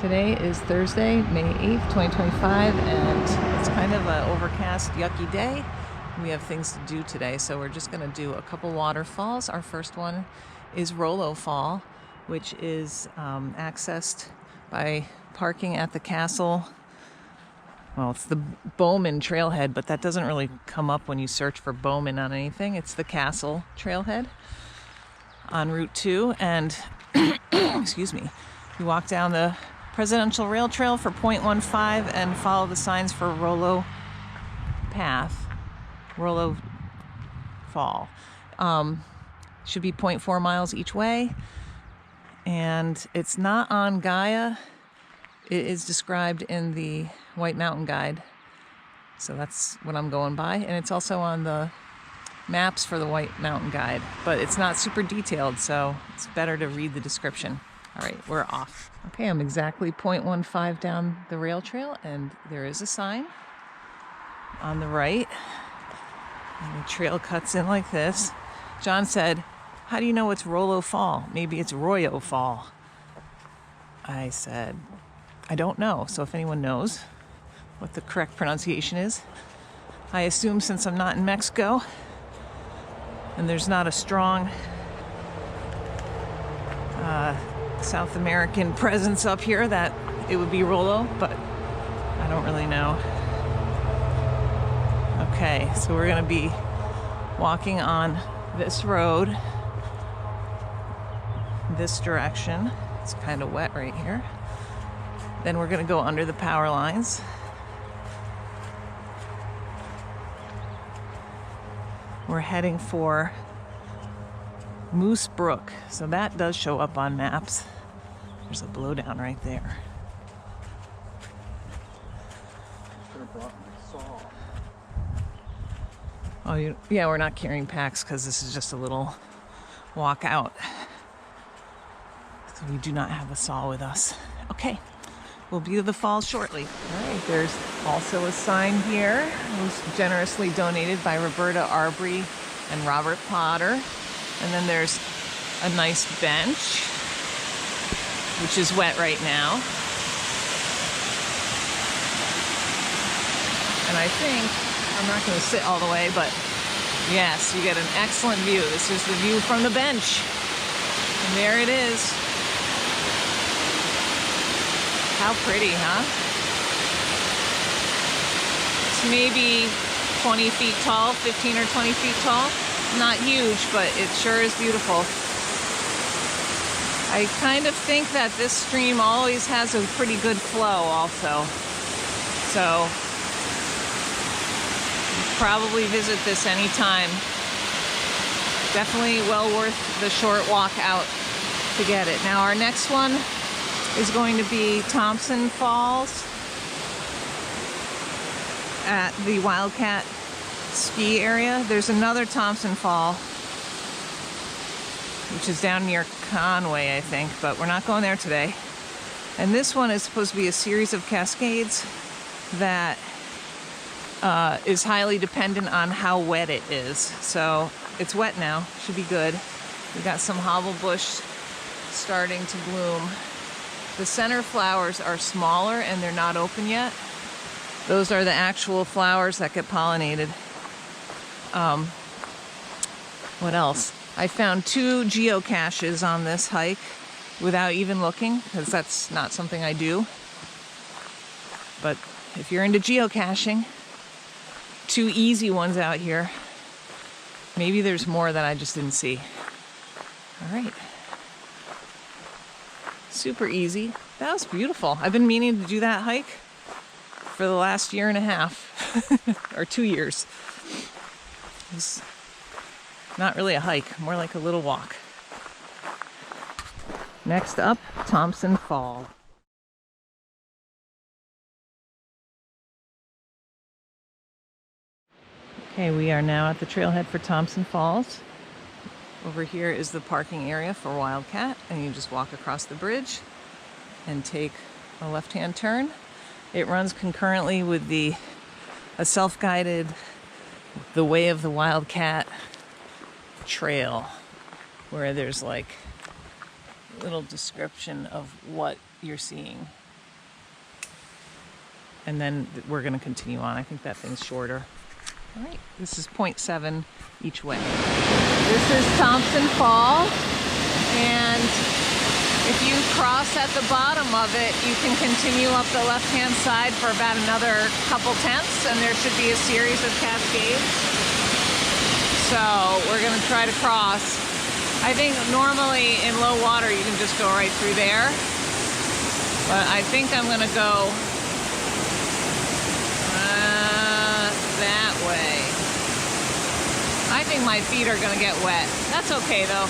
Today is Thursday, May 8th, 2025, and it's kind of an overcast, yucky day. We have things to do today, so we're just going to do a couple waterfalls. Our first one is Rollo Fall, which is accessed by parking at the castle. Well, it's the Bowman trailhead, but that doesn't really come up when you search for Bowman on anything. It's the castle trailhead on Route 2, and excuse me, you walk down the Presidential Rail Trail for 0.15 and follow the signs for Rollo Path, Rollo Fall. Should be 0.4 miles each way, and it's not on Gaia. It is described in the White Mountain Guide, so that's what I'm going by, and it's also on the maps for the White Mountain Guide, but it's not super detailed, so it's better to read the description. All right, we're off. Okay, I'm exactly 0.15 down the rail trail, and there is a sign on the right, and the trail cuts in like this. John said, "How do you know it's Rollo Fall? Maybe it's Rollo Fall." I said, "I don't know, so if anyone knows what the correct pronunciation is." I assume since I'm not in Mexico, and there's not a strong South American presence up here, that it would be Rollo, but I don't really know. Okay, so we're gonna be walking on this road, this direction. It's kind of wet right here. Then we're gonna go under the power lines. We're heading for Moose Brook, so that does show up on maps. There's a blowdown right there. Should have brought my saw. Oh, yeah, we're not carrying packs because this is just a little walk out. So we do not have a saw with us. Okay, we'll be to the falls shortly. All right, there's also a sign here. It was generously donated by Roberta Arbry and Robert Potter. And then there's a nice bench, which is wet right now. And I think, I'm not going to sit all the way, but yes, you get an excellent view. This is the view from the bench. And there it is. How pretty, huh? It's maybe 20 feet tall, 15 or 20 feet tall. Not huge, but it sure is beautiful. I kind of think that this stream always has a pretty good flow also. So you probably visit this anytime. Definitely well worth the short walk out to get it. Now our next one is going to be Thompson Falls at the Wildcat ski area. There's another Thompson Fall, which is down near Conway, I think, but we're not going there today. And this one is supposed to be a series of cascades that is highly dependent on how wet it is. So it's wet now, should be good. We got some hobble bush starting to bloom. The center flowers are smaller and they're not open yet. Those are the actual flowers that get pollinated. What else? I found 2 geocaches on this hike without even looking, because that's not something I do. But if you're into geocaching, 2 easy ones out here. Maybe there's more that I just didn't see. All right. Super easy. That was beautiful. I've been meaning to do that hike for the last year and a half, or 2 years. It's not really a hike, more like a little walk. Next up, Thompson Fall. Okay, we are now at the trailhead for Thompson Falls. Over here is the parking area for Wildcat, and you just walk across the bridge and take a left-hand turn. It runs concurrently with a self-guided The Way of the Wildcat trail, where there's like a little description of what you're seeing. and then we're going to continue on. I think that thing's shorter. All right, this is 0.7 each way. This is Thompson Fall, and if you cross at the bottom of it, you can continue up the left-hand side for about another couple tenths, and there should be a series of cascades. So we're going to try to cross. I think normally in low water you can just go right through there, but I think I'm going to go that way. I think my feet are going to get wet. That's okay though.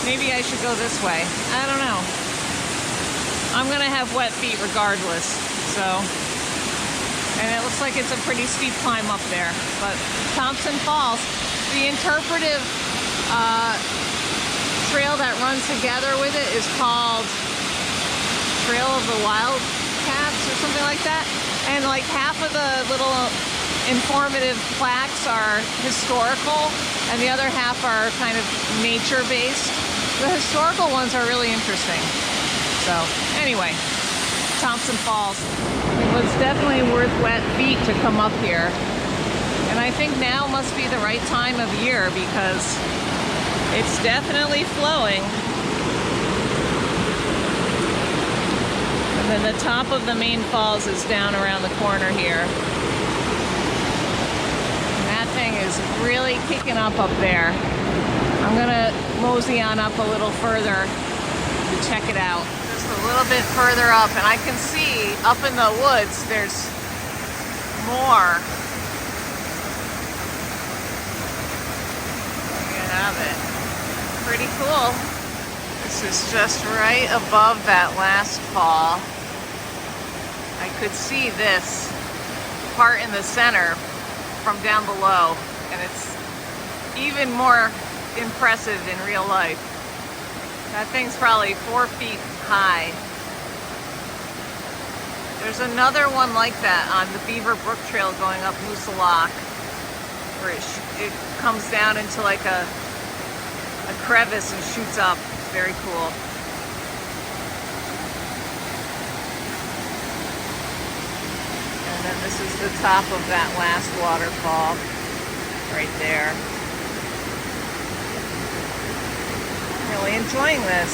Maybe I should go this way. I don't know. I'm going to have wet feet regardless. So, and it looks like it's a pretty steep climb up there. But Thompson Falls, the interpretive trail that runs together with it is called Trail of the Wildcats or something like that. And like half of the little informative plaques are historical and the other half are kind of nature-based. The historical ones are really interesting. So anyway, Thompson Falls. It was definitely worth wet feet to come up here. And I think now must be the right time of year because it's definitely flowing. And then the top of the main falls is down around the corner here. And that thing is really kicking up there. I'm gonna mosey on up a little further to check it out. Just a little bit further up, and I can see up in the woods there's more. There you have it. Pretty cool. This is just right above that last fall. I could see this part in the center from down below, and it's even more impressive in real life. That thing's probably 4 feet high. There's another one like that on the Beaver Brook Trail going up Moose Lock, where it comes down into like a crevice and shoots up. It's very cool. And then this is the top of that last waterfall right there. Really enjoying this.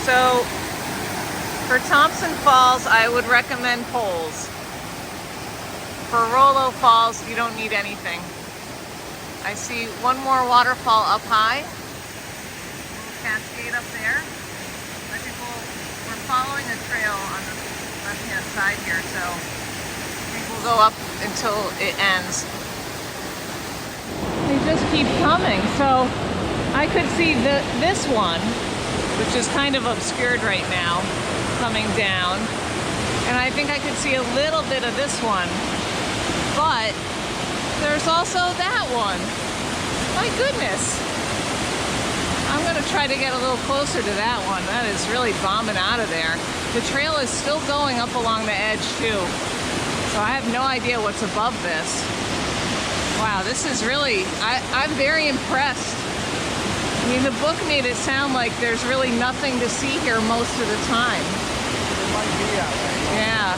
So for Thompson Falls, I would recommend poles. For Rollo Falls, you don't need anything. I see one more waterfall up high. Cascade up there. I think we're following a trail on the left-hand side here, so I think we'll go up until it ends. They just keep coming. So I could see this one, which is kind of obscured right now, coming down. And I think I could see a little bit of this one. But there's also that one. My goodness. I'm going to try to get a little closer to that one. That is really bombing out of there. The trail is still going up along the edge too. So I have no idea what's above this. Wow, this is really, I'm very impressed. I mean, the book made it sound like there's really nothing to see here most of the time. It might be that way. Yeah,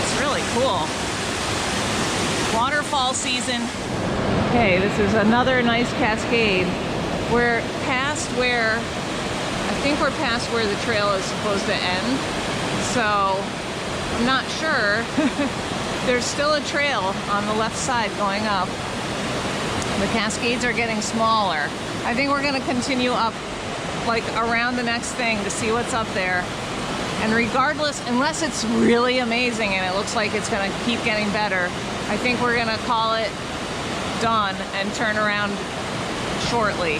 it's really cool. Waterfall season. Okay, this is another nice cascade. We're past where, I think we're past where the trail is supposed to end. So, I'm not sure. There's still a trail on the left side going up. The cascades are getting smaller. I think we're going to continue up like around the next thing to see what's up there. And regardless, unless it's really amazing and it looks like it's going to keep getting better, I think we're going to call it done and turn around shortly.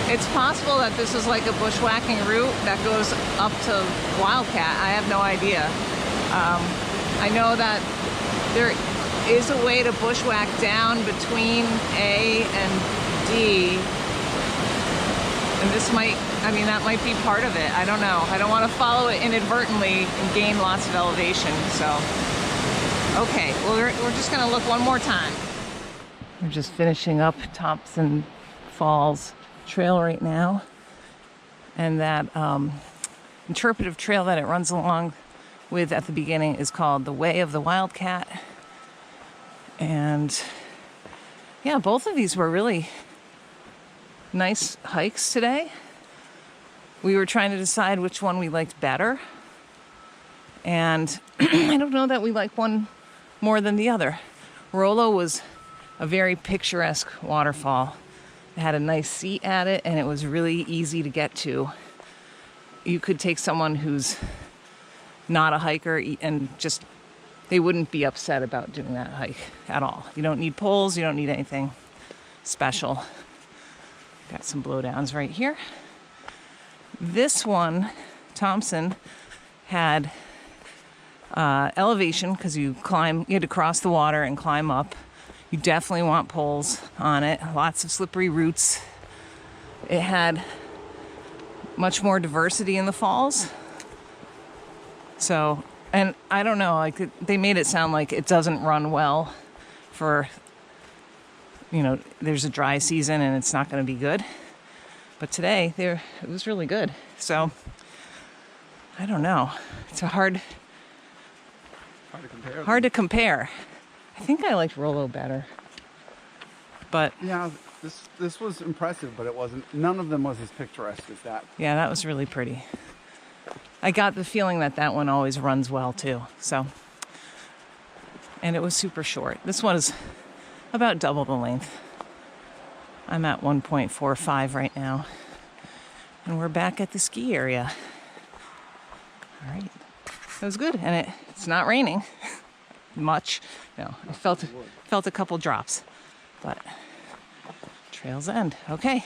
It's possible that this is like a bushwhacking route that goes up to Wildcat. I have no idea. I know that there is a way to bushwhack down between A and D. And this might, I mean, that might be part of it. I don't know. I don't want to follow it inadvertently and gain lots of elevation. So, okay, well, we're just going to look one more time. We're just finishing up Thompson Falls Trail right now. And that interpretive trail that it runs along with at the beginning is called The Way of the Wildcat. And yeah, both of these were really nice hikes today. We were trying to decide which one we liked better. And I don't know that we like one more than the other. Rollo was a very picturesque waterfall. It had a nice seat at it, and it was really easy to get to. You could take someone who's not a hiker and just, they wouldn't be upset about doing that hike at all. You don't need poles, you don't need anything special. Got some blowdowns right here. This one, Thompson, had elevation because you had to cross the water and climb up. You definitely want poles on it. Lots of slippery roots. It had much more diversity in the falls. So, and I don't know, like they made it sound like it doesn't run well for, there's a dry season and it's not going to be good. But today, it was really good. So, I don't know. It's hard to compare. I think I liked Rollo better. But yeah, this was impressive, but it wasn't. None of them was as picturesque as that. Yeah, that was really pretty. I got the feeling that one always runs well too. So, and it was super short. This one is about double the length. I'm at 1.45 right now. And we're back at the ski area. All right. That was good. And it's not raining much. No, I felt a couple drops. But trail's end. Okay.